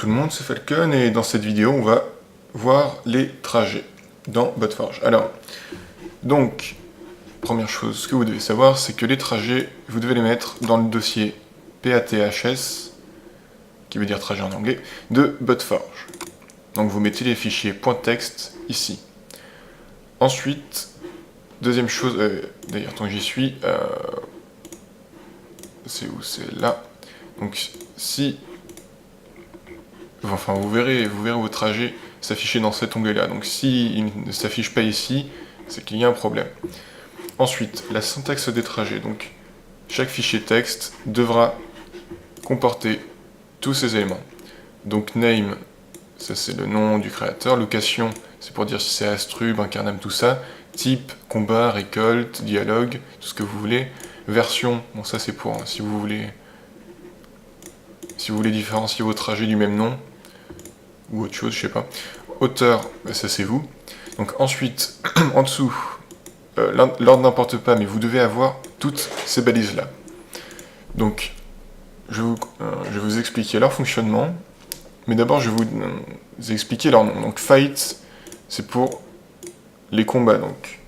tout le monde, c'est Falcon et dans cette vidéo on va voir les trajets dans BotForge. Alors, donc, première chose, ce que vous devez savoir, c'est que les trajets, vous devez les mettre dans le dossier PATHS, qui veut dire trajet en anglais, de BotForge. Donc vous mettez les fichiers .text ici. Ensuite, deuxième chose, d'ailleurs tant que j'y suis, c'est où? C'est là. Donc si, enfin vous verrez vos trajets s'afficher dans cet onglet-là. Donc s'il ne s'affiche pas ici, c'est qu'il y a un problème. Ensuite, la syntaxe des trajets. Donc chaque fichier texte devra comporter tous ces éléments. Donc name, ça c'est le nom du créateur. Location, c'est pour dire si c'est Astrub, Incarnam, tout ça. Type, combat, récolte, dialogue, tout ce que vous voulez. Version, bon ça c'est pour si vous voulez différencier vos trajets du même nom ou autre chose, je sais pas. Auteur, bah ça c'est vous. Donc ensuite, en dessous, l'ordre n'importe pas, mais vous devez avoir toutes ces balises là. Donc je vais vous expliquer leur fonctionnement, mais d'abord je vais vous expliquer leur nom. Donc fight, c'est pour les combats. Donc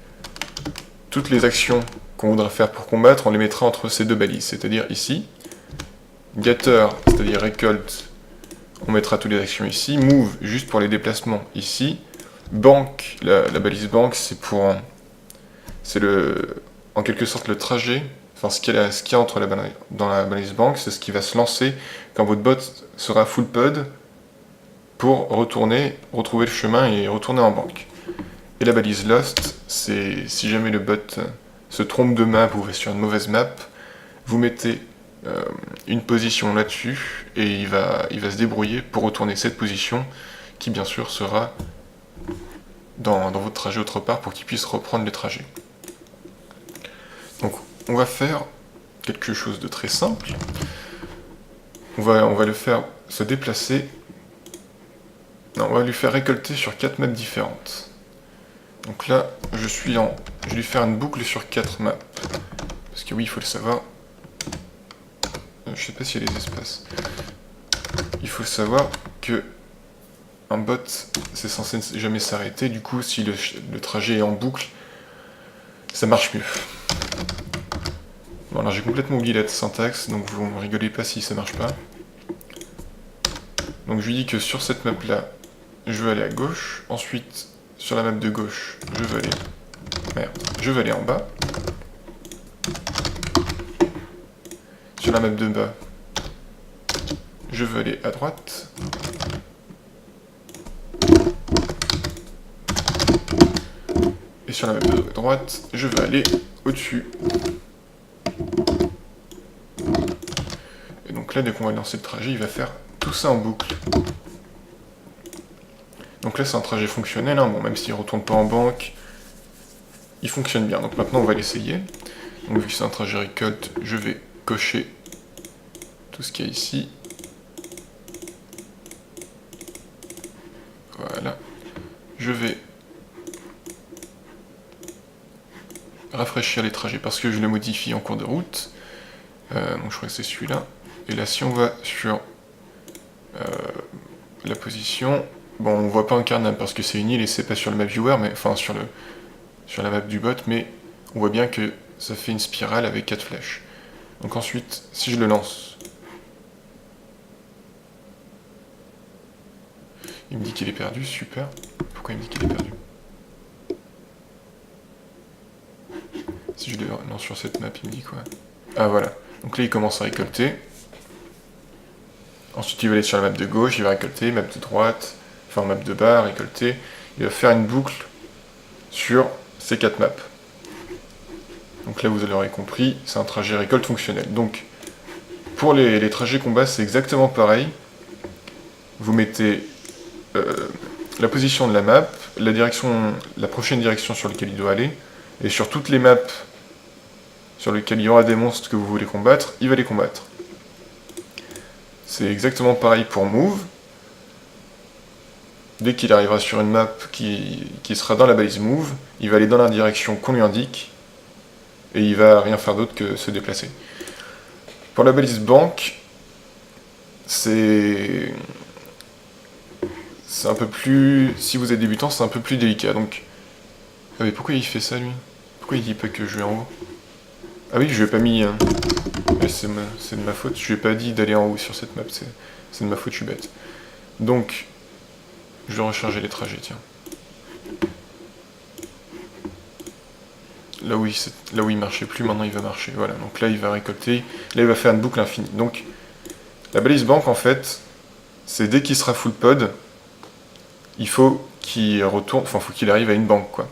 toutes les actions qu'on voudra faire pour combattre, on les mettra entre ces deux balises, c'est-à-dire ici. Getter, c'est-à-dire récolte, on mettra toutes les actions ici. Move, juste pour les déplacements, ici. Bank, la balise bank, c'est pour... c'est en quelque sorte le trajet, enfin ce qu'il y a entre dans la balise bank, c'est ce qui va se lancer quand votre bot sera full pod pour retrouver le chemin et retourner en banque. Et la balise lost, c'est si jamais le bot se trompe de map ou va sur une mauvaise map, vous mettez une position là-dessus et il va se débrouiller pour retourner cette position qui bien sûr sera dans votre trajet autre part pour qu'il puisse reprendre le trajet. Donc on va faire quelque chose de très simple. On va le faire se déplacer. Non, on va lui faire récolter sur 4 maps différentes. Donc là, je vais lui faire une boucle sur 4 maps. Parce que oui, il faut le savoir. Je sais pas s'il y a des espaces. Il faut savoir que un bot, c'est censé jamais s'arrêter. Du coup, si le trajet est en boucle, ça marche mieux. Bon, alors j'ai complètement oublié la syntaxe, donc vous ne rigolez pas si ça marche pas. Donc je lui dis que sur cette map là, je veux aller à gauche. Ensuite, sur la map de gauche, je veux aller en bas. Sur la map de bas, je veux aller à droite. Et sur la map de droite, je veux aller au-dessus. Et donc là, dès qu'on va lancer le trajet, il va faire tout ça en boucle. Donc là, c'est un trajet fonctionnel, hein. Bon, même s'il ne retourne pas en banque, il fonctionne bien. Donc maintenant, on va l'essayer. Donc vu que c'est un trajet récolte, je vais cocher tout ce qu'il y a ici. Voilà. Je vais rafraîchir les trajets parce que je les modifie en cours de route. Donc je crois que c'est celui-là. Et là, si on va sur la position, bon, on voit pas Incarnam parce que c'est une île et c'est pas sur le map viewer, mais enfin sur la map du bot, mais on voit bien que ça fait une spirale avec 4 flèches. Donc ensuite, si je le lance, il me dit qu'il est perdu, super. Pourquoi il me dit qu'il est perdu? Si je le lance sur cette map, il me dit quoi? Ah voilà. Donc là, il commence à récolter. Ensuite, il va aller sur la map de gauche, il va récolter, map de droite, enfin map de bas, récolter. Il va faire une boucle sur ces 4 maps. Donc là, vous l'aurez compris, c'est un trajet récolte fonctionnel. Donc, pour les trajets combat, c'est exactement pareil. Vous mettez la position de la map, la prochaine direction sur laquelle il doit aller, et sur toutes les maps sur lesquelles il y aura des monstres que vous voulez combattre, il va les combattre. C'est exactement pareil pour Move. Dès qu'il arrivera sur une map qui sera dans la balise Move, il va aller dans la direction qu'on lui indique, et il va rien faire d'autre que se déplacer. Pour la balise Bank, c'est c'est un peu plus... Si vous êtes débutant, c'est un peu plus délicat, donc... Ah mais pourquoi il fait ça, lui? Pourquoi il dit pas que je vais en haut? Ah oui, je lui ai pas mis... c'est de ma faute, je lui ai pas dit d'aller en haut sur cette map, c'est de ma faute, je suis bête. Donc, je vais recharger les trajets, tiens. Là où il marchait plus, maintenant il va marcher. Voilà, donc là il va récolter, là il va faire une boucle infinie. Donc, la balise banque, en fait, c'est dès qu'il sera full pod, il faut qu'il retourne, enfin, faut qu'il arrive à une banque, quoi.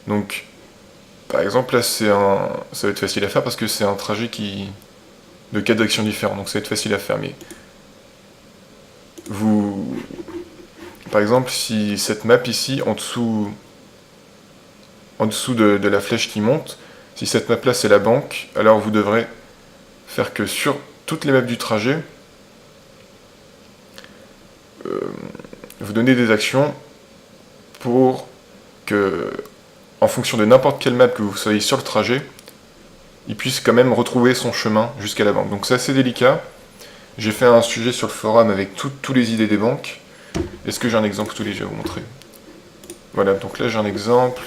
Donc, par exemple, là, ça va être facile à faire parce que c'est un trajet de 4 actions différents, donc ça va être facile à faire, mais par exemple, si cette map ici, en dessous de la flèche qui monte, si cette map là c'est la banque, alors vous devrez faire que sur toutes les maps du trajet, vous donnez des actions pour que, en fonction de n'importe quelle map que vous soyez sur le trajet, il puisse quand même retrouver son chemin jusqu'à la banque. Donc c'est assez délicat. J'ai fait un sujet sur le forum avec toutes les idées des banques. Est-ce que j'ai un exemple tous les jeux à vous montrer? Voilà, donc là j'ai un exemple.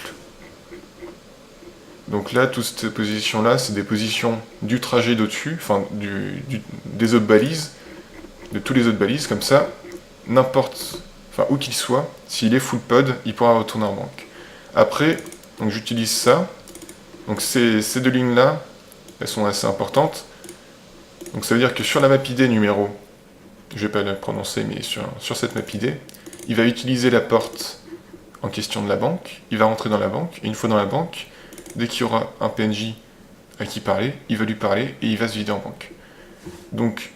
Donc là, toutes ces positions-là, c'est des positions du trajet d'au-dessus, enfin des autres balises, de tous les autres balises, comme ça, n'importe, enfin où qu'il soit, s'il est full pod, il pourra retourner en banque. Après, donc j'utilise ça. Donc ces deux lignes-là, elles sont assez importantes. Donc ça veut dire que sur la map ID numéro, je vais pas le prononcer, mais sur cette map ID, il va utiliser la porte en question de la banque, il va rentrer dans la banque, et une fois dans la banque, dès qu'il y aura un PNJ à qui parler, il va lui parler et il va se vider en banque. Donc,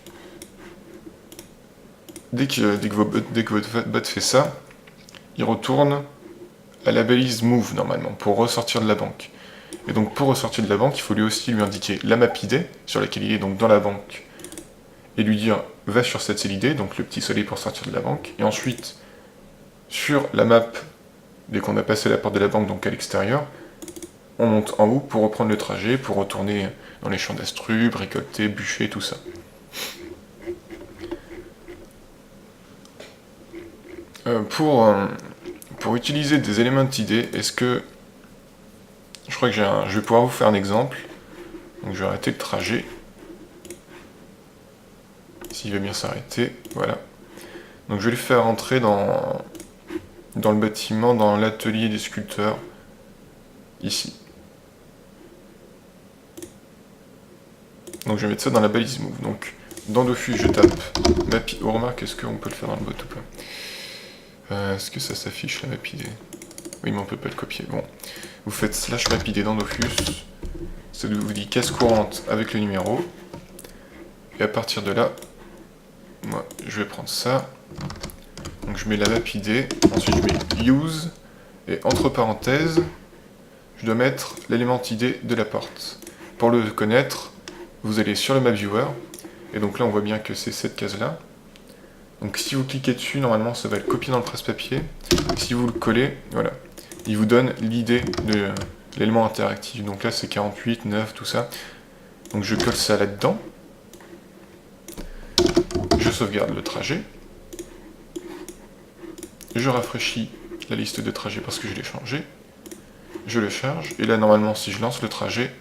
dès que votre bot fait ça, il retourne à la balise move normalement pour ressortir de la banque. Et donc pour ressortir de la banque, il faut lui aussi lui indiquer la map ID sur laquelle il est donc dans la banque et lui dire va sur cette cell ID, donc le petit soleil pour sortir de la banque. Et ensuite, sur la map, dès qu'on a passé la porte de la banque, donc à l'extérieur, on monte en haut pour reprendre le trajet, pour retourner dans les champs d'astrubes, récolter, bûcher, tout ça. Pour utiliser des éléments d'idée, est-ce que... Je crois que je vais pouvoir vous faire un exemple. Donc je vais arrêter le trajet. S'il va bien s'arrêter, voilà. Donc je vais le faire entrer dans le bâtiment, dans l'atelier des sculpteurs, ici. Donc je vais mettre ça dans la balise move. Donc dans Dofus, je tape map. Oh, remarque, est-ce qu'on peut le faire dans le bot ou pas? Est-ce que ça s'affiche la map ID? Oui, mais on peut pas le copier. Bon, vous faites slash map ID dans Dofus. Ça vous dit caisse courante avec le numéro. Et à partir de là, moi, je vais prendre ça. Donc je mets la map ID. Ensuite, je mets use. Et entre parenthèses, je dois mettre l'élément ID de la porte. Pour le connaître, vous allez sur le map viewer. Et donc là, on voit bien que c'est cette case-là. Donc si vous cliquez dessus, normalement, ça va le copier dans le presse-papier. Si vous le collez, voilà, il vous donne l'idée de l'élément interactif. Donc là, c'est 48, 9, tout ça. Donc je colle ça là-dedans. Je sauvegarde le trajet. Je rafraîchis la liste de trajets parce que je l'ai changé. Je le charge. Et là, normalement, si je lance le trajet,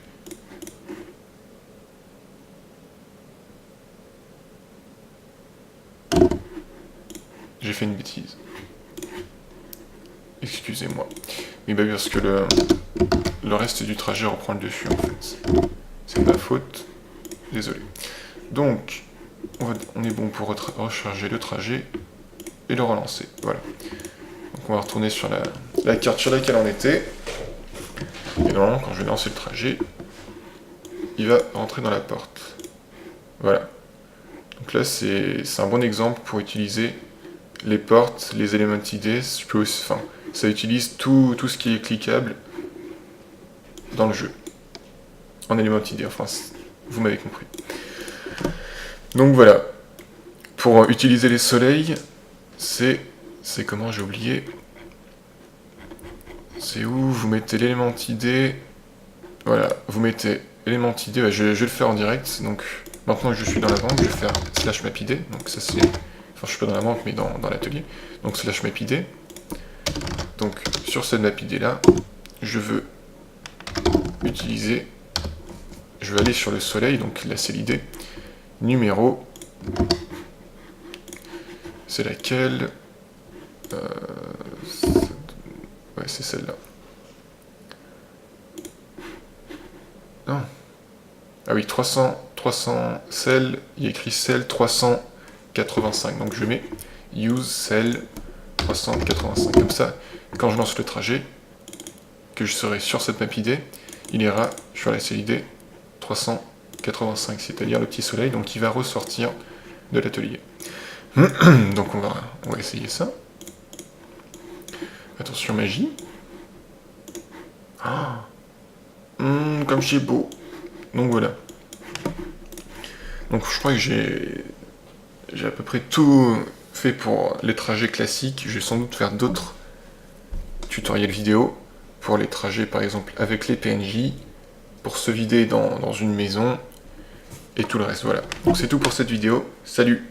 j'ai fait une bêtise. Excusez-moi. Mais bah parce que le reste du trajet reprend le dessus, en fait. C'est de ma faute. Désolé. Donc, on est bon pour recharger le trajet et le relancer. Voilà. Donc on va retourner sur la carte sur laquelle on était. Et normalement, quand je vais lancer le trajet, il va rentrer dans la porte. Voilà. Donc là, c'est un bon exemple pour utiliser les portes, les éléments ID. Ça utilise tout ce qui est cliquable dans le jeu. En éléments ID, enfin, vous m'avez compris. Donc voilà. Pour utiliser les soleils, c'est comment, j'ai oublié. C'est où vous mettez l'élément ID. Voilà, vous mettez l'élément ID. Je vais le faire en direct. Donc maintenant que je suis dans la banque, je vais faire slash map ID. Donc ça c'est enfin je suis pas dans la banque mais dans l'atelier, donc slash map ID. Donc sur cette map ID là, je veux utiliser, je vais aller sur le soleil, donc là c'est l'idée, numéro, c'est laquelle, ouais c'est celle-là. Non. Ah oui, 300 cell, il y a écrit cell 385, donc je mets use cell 385, comme ça, quand je lance le trajet, que je serai sur cette map ID, il ira sur la cell ID 385, c'est-à-dire le petit soleil, donc il va ressortir de l'atelier. Donc on va essayer ça. Attention magie. Ah. Comme c'est beau. Donc voilà. Donc je crois que j'ai à peu près tout fait pour les trajets classiques. Je vais sans doute faire d'autres tutoriels vidéo pour les trajets par exemple avec les PNJ, pour se vider dans une maison et tout le reste. Voilà. Donc c'est tout pour cette vidéo. Salut!